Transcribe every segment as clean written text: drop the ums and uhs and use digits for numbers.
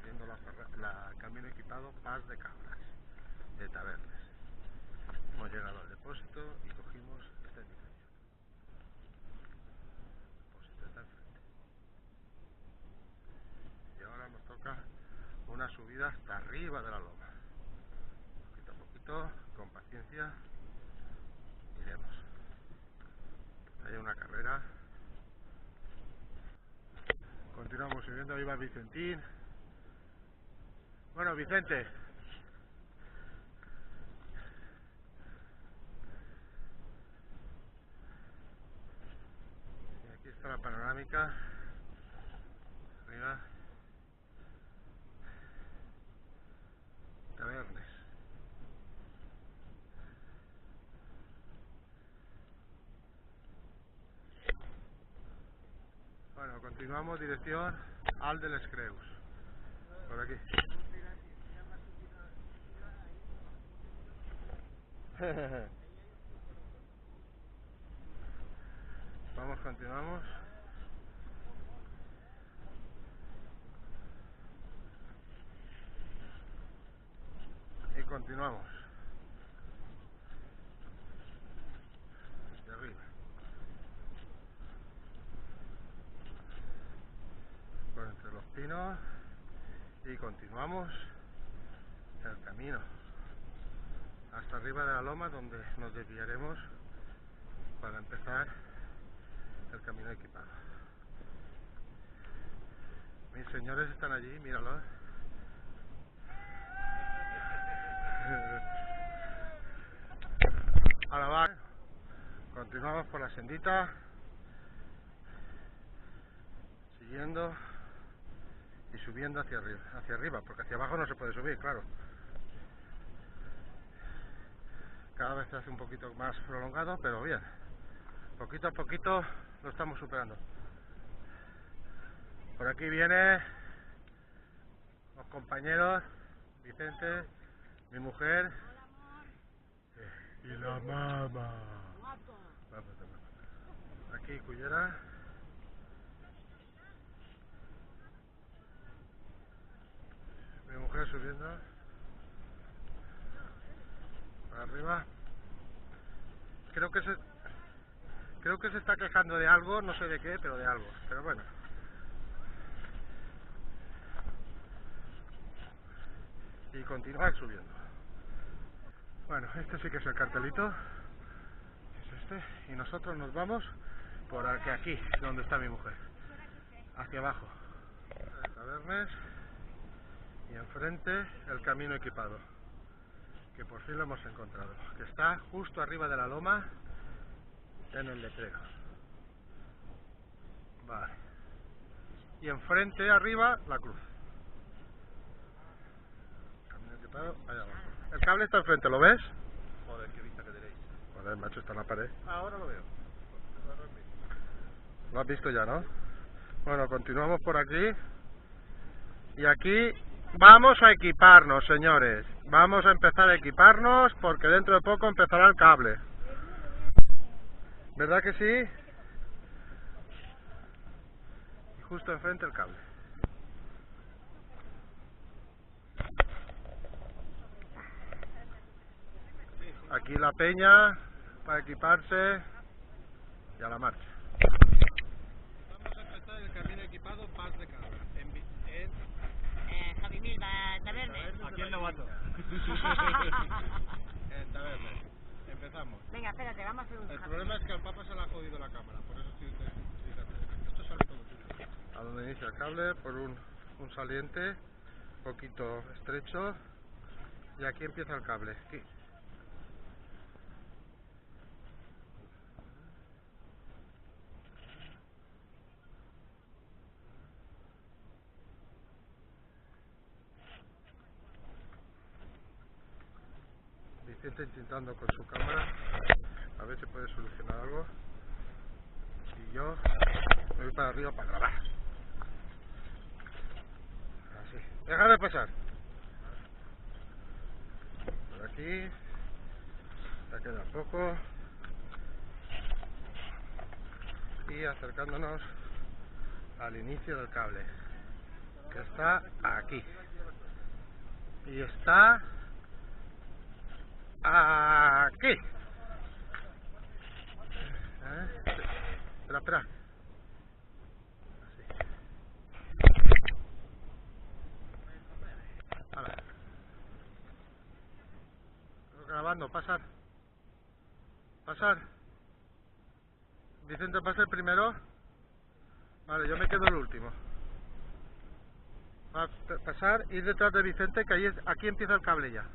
haciendo la camino equipado Pas de Cabras, de Tabernes. Hemos llegado al depósito y cogimos esta indicación. El depósito está enfrente. Y ahora nos toca una subida hasta arriba de la loma. Poquito a poquito, con paciencia, iremos. Hay una carrera. Continuamos subiendo, ahí va Vicentín. Bueno, Vicente. Y aquí está la panorámica. Arriba. Tabernes. Bueno, continuamos dirección al del Escreus. Por aquí. Vamos, continuamos. Y continuamos. Hacia arriba. Por entre los pinos. Y continuamos el camino hasta arriba de la loma, donde nos desviaremos para empezar el camino equipado. Mis señores están allí, míralos. Ahora va. Continuamos por la sendita, siguiendo y subiendo hacia arriba, porque hacia abajo no se puede subir, claro. Cada vez se hace un poquito más prolongado, pero bien, poquito a poquito lo estamos superando. Por aquí vienen los compañeros, Vicente, mi mujer y la mamá. Aquí Cullera. Mi mujer subiendo para arriba. Creo que se está quejando de algo, no sé de qué, pero de algo. Pero bueno. Y continuar subiendo. Bueno, este sí que es el cartelito. Es este. Y nosotros nos vamos por aquí, donde está mi mujer. Hacia abajo. Tabernes. Y enfrente el camino equipado, que por fin lo hemos encontrado, que está justo arriba de la loma en el letrero. Vale. Y enfrente arriba la cruz. Camino equipado, allá abajo. El cable está enfrente, ¿lo ves? Joder, qué vista que tenéis. Joder, macho, está en la pared. Ahora lo veo. Lo has visto ya, ¿no? Bueno, continuamos por aquí. Y aquí vamos a equiparnos, señores. Vamos a empezar a equiparnos porque dentro de poco empezará el cable. ¿Verdad que sí? Y justo enfrente el cable. Aquí la peña para equiparse y a la marcha. Vamos a empezar el camino equipado Pas de Cabra. Javi Milva, Tabernes. Aquí en Novato. En Tabernes. Empezamos. Venga, espérate, vamos a hacer un El problema es que al Papa se le ha jodido la cámara, por eso estoy utilizando. Esto sale todo tuyo. A donde inicia el cable, por un saliente, un poquito estrecho, y aquí empieza el cable. Aquí. Vicente intentando con su cámara a ver si puede solucionar algo, y yo me voy para arriba para grabar. Así, déjame pasar por aquí, ya queda poco, y acercándonos al inicio del cable, que está aquí. aquí. Y está aquí. Espera. Vale. Grabando, pasar. Vicente, pasa el primero. Vale, yo me quedo el último. Va a pasar, ir detrás de Vicente, que aquí empieza el cable ya.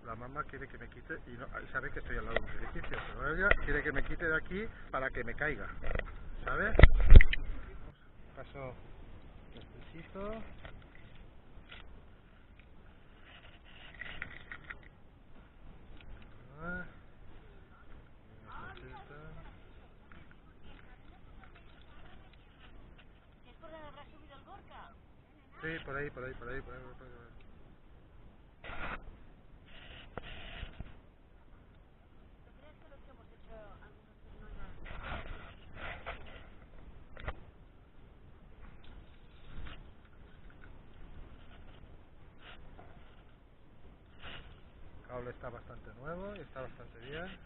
La mamá quiere que me quite y sabe que estoy al lado de un edificio, pero ella quiere que me quite de aquí para que me caiga, ¿sabes? Paso despacito. ¿Es por donde habrá subido el Gorka? Sí, por ahí. El cable está bastante nuevo y está bastante bien.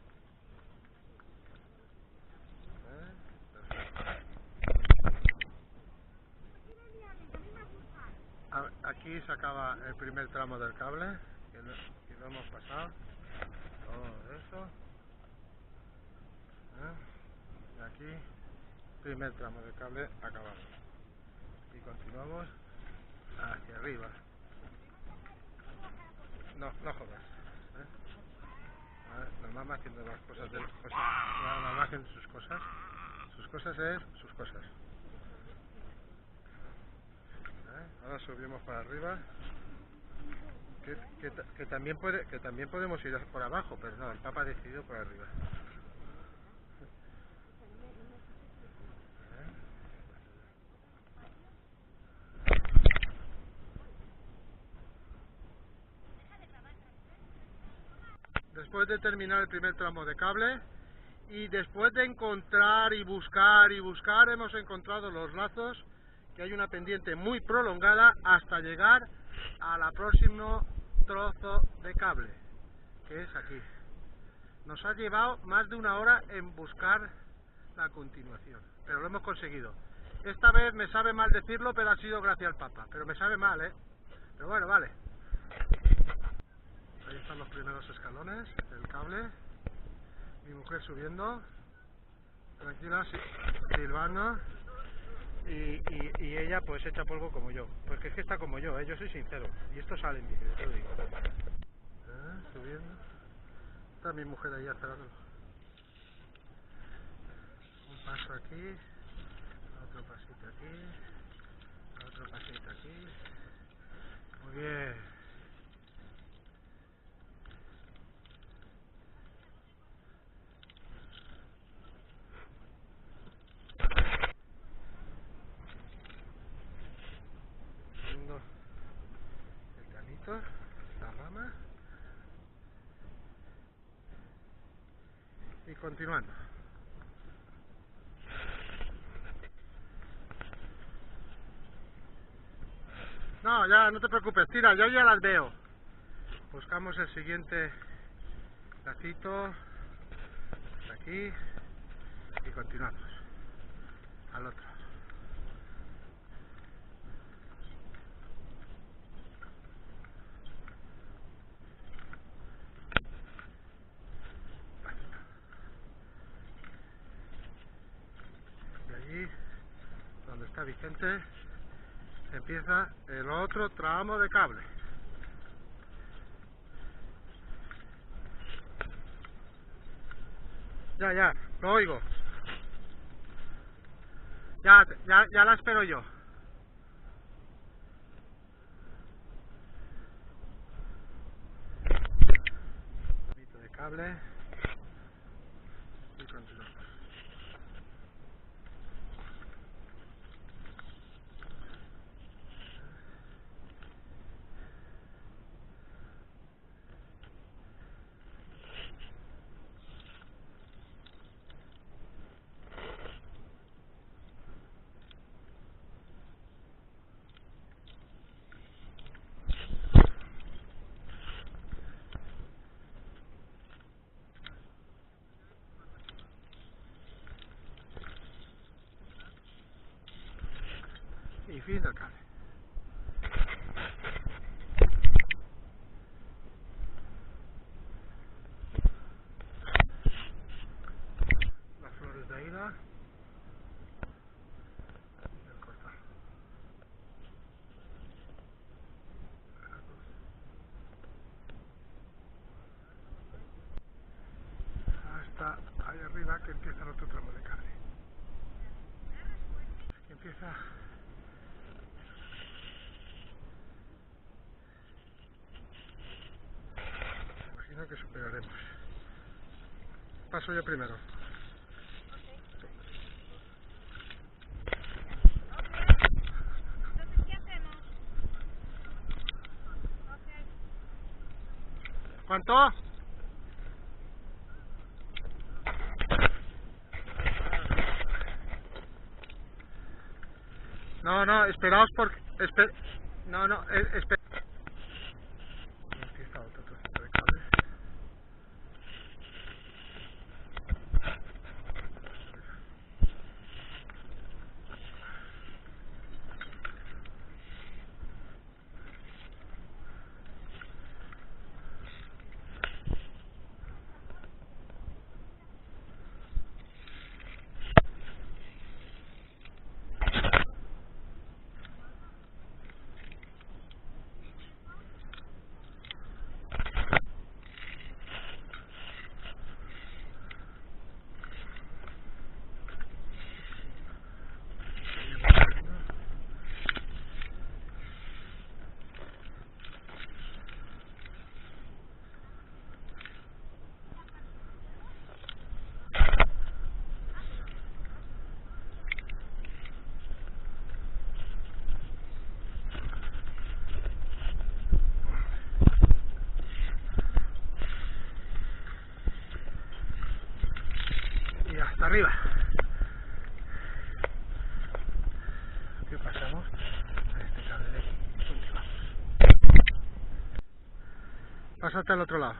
Aquí se acaba el primer tramo del cable, que lo hemos pasado. Todo eso. Y aquí, primer tramo del cable acabado. Y continuamos hacia arriba. No jodas. La mamá haciendo las cosas la mamá haciendo sus cosas. Sus cosas. Ahora subimos para arriba. Que también podemos ir por abajo, pero no, el Papa ha decidido por arriba. Después de terminar el primer tramo de cable y después de encontrar y buscar, hemos encontrado los lazos, que hay una pendiente muy prolongada hasta llegar a la próximo trozo de cable, que es aquí. Nos ha llevado más de una hora en buscar la continuación, pero lo hemos conseguido. Esta vez me sabe mal decirlo, pero ha sido gracias al Papa, pero me sabe mal, pero bueno, vale. Ahí están los primeros escalones del cable, mi mujer subiendo, tranquila, silbando, y ella pues echa polvo como yo, porque es que está como yo, yo soy sincero, y esto sale en vídeo, te lo digo. Subiendo, está mi mujer ahí atrás, un paso aquí, otro pasito aquí, otro pasito aquí, muy bien. El canito, la rama y continuando. No, ya no te preocupes, tira, yo ya las veo. Buscamos el siguiente lacito hasta aquí y continuamos al otro. Y allí, donde está Vicente, empieza el otro tramo de cable. Ya, lo oigo. Ya la espero yo. De cable y continuamos. Y fin del cable. Las flores de Aida y el cortar. Hasta ahí arriba que empieza el otro tramo de cable. Que empieza. Imagino que superaremos. Paso yo primero. Entonces, ¿qué hacemos? ¿Cuánto? No, esperaos porque... espera. Empieza otro trocito de cable. Y hasta arriba. Aquí pasamos a este cable de aquí. Continuamos. Pásate al otro lado.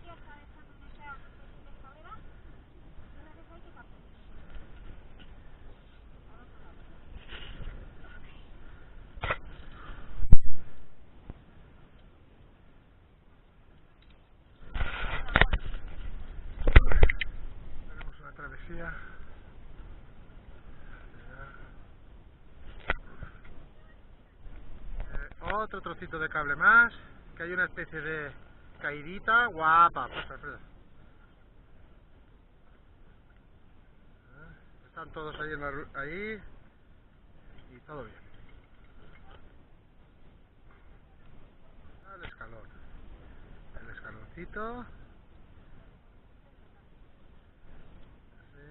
¿Ya sabes cuándo me sea de escalera? Una vez hay que pasar. Tenemos una travesía. Otro trocito de cable más. Que hay una especie de caidita guapa. Espera. Están todos ahí ahí y todo bien. El escalón. El escaloncito. Sí.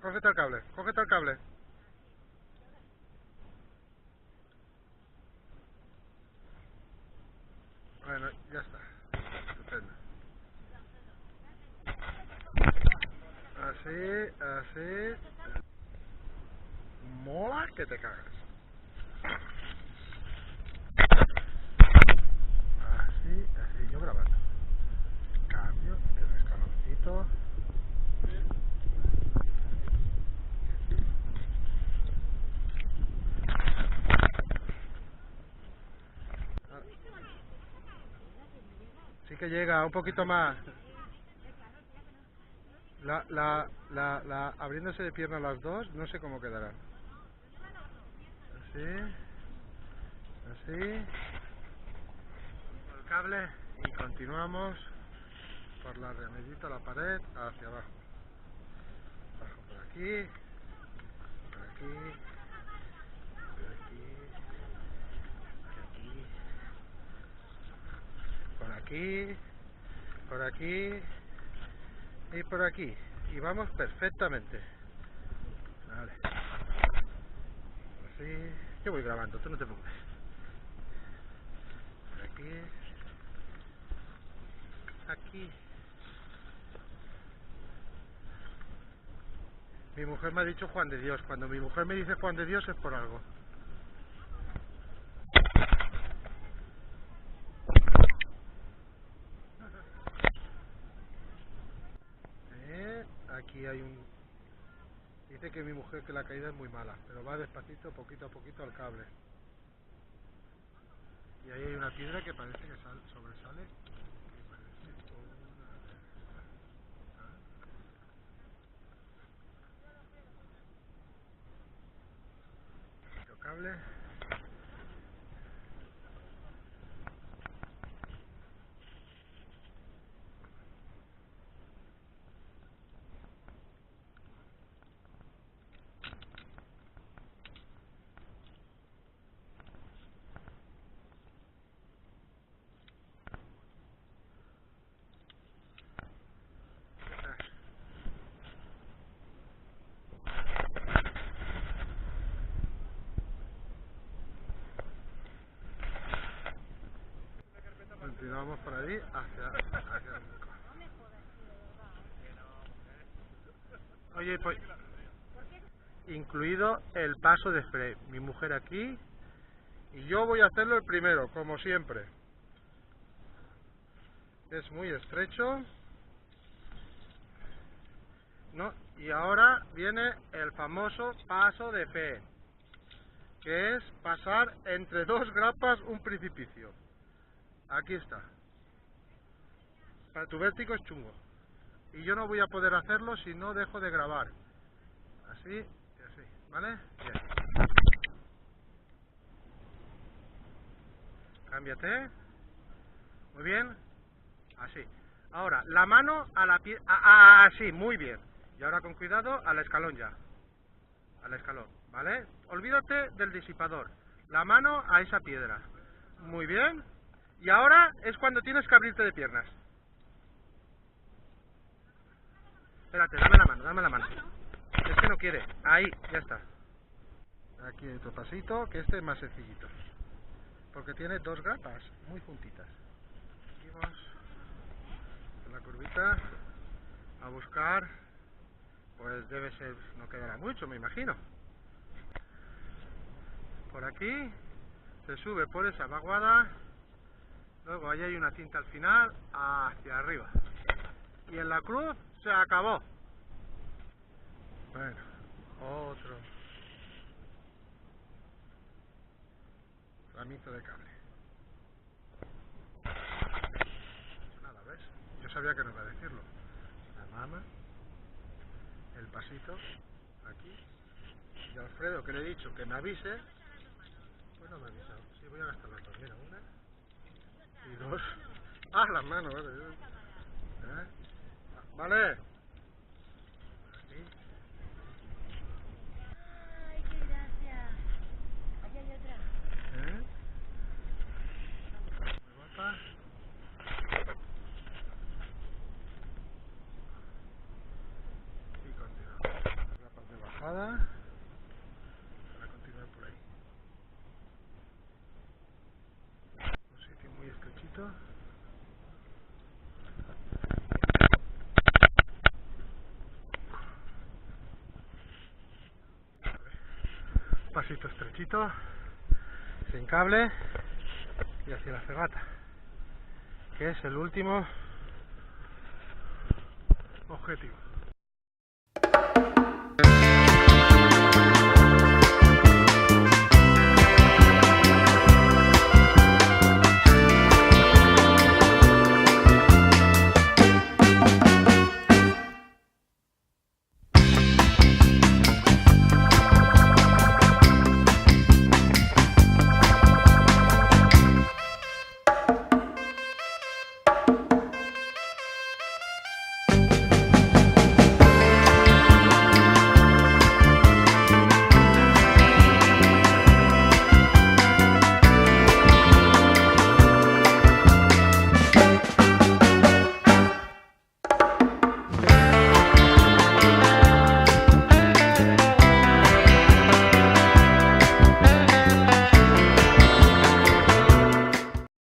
Cógete el cable, cógete el cable. Bueno, ya está. Estupendo. Así. Mola que te cagas. Así, yo grabando. Cambio el escaloncito. sí que llega, un poquito más. Abriéndose de pierna las dos, no sé cómo quedarán. Así. Así. Por el cable y continuamos por la remedita, la pared, hacia abajo. Bajo por aquí. Por aquí. Por aquí. Por aquí. Por aquí. Y por aquí. Y vamos perfectamente. Vale. Así. Yo voy grabando, tú no te preocupes. Por aquí. Aquí. Mi mujer me ha dicho Juan de Dios. Cuando mi mujer me dice Juan de Dios es por algo. Aquí hay un... Dice que mi mujer que la caída es muy mala, pero va despacito, poquito a poquito al cable. Y ahí hay una piedra que parece que sobresale. El cable. Continuamos por ahí hacia el rincón. Oye, pues incluido el paso de spray. Mi mujer aquí y yo voy a hacerlo el primero, como siempre. Es muy estrecho. ¿No? Y ahora viene el famoso paso de fe, que es pasar entre dos grapas un precipicio. Aquí está. Para tu vértigo es chungo. Y yo no voy a poder hacerlo si no dejo de grabar. Así y así, ¿vale? Bien. Cámbiate. Muy bien. Así. Ahora, la mano a la pie... Así, muy bien. Y ahora con cuidado al escalón ya. Al escalón, ¿vale? Olvídate del disipador. La mano a esa piedra. Muy bien. Y ahora es cuando tienes que abrirte de piernas. Espérate, dame la mano, dame la mano. Es que no quiere. Ahí, ya está. Aquí hay otro pasito, que este es más sencillito. Porque tiene dos grapas muy juntitas. Seguimos en la curvita a buscar. Pues debe ser, no quedará mucho, me imagino. Por aquí se sube por esa vaguada. Luego ahí hay una cinta al final, hacia arriba. Y en la cruz se acabó. Bueno, otro ramito de cable. Nada, ¿ves? Yo sabía que no iba a decirlo. La mama, el pasito, aquí. Y Alfredo, que le he dicho que me avise, pues no me ha avisado. Sí, voy a gastar las dos. Mira, una y dos. Ah, las manos, vale. ¿Eh? Vale. Aquí. Ay, qué gracia. Allá hay otra. ¿Eh? Muy guapa. Y continuamos. La parte de bajada. Para continuar por ahí. Un sitio muy estrechito. Pasito estrechito, sin cable y hacia la cegata, que es el último objetivo.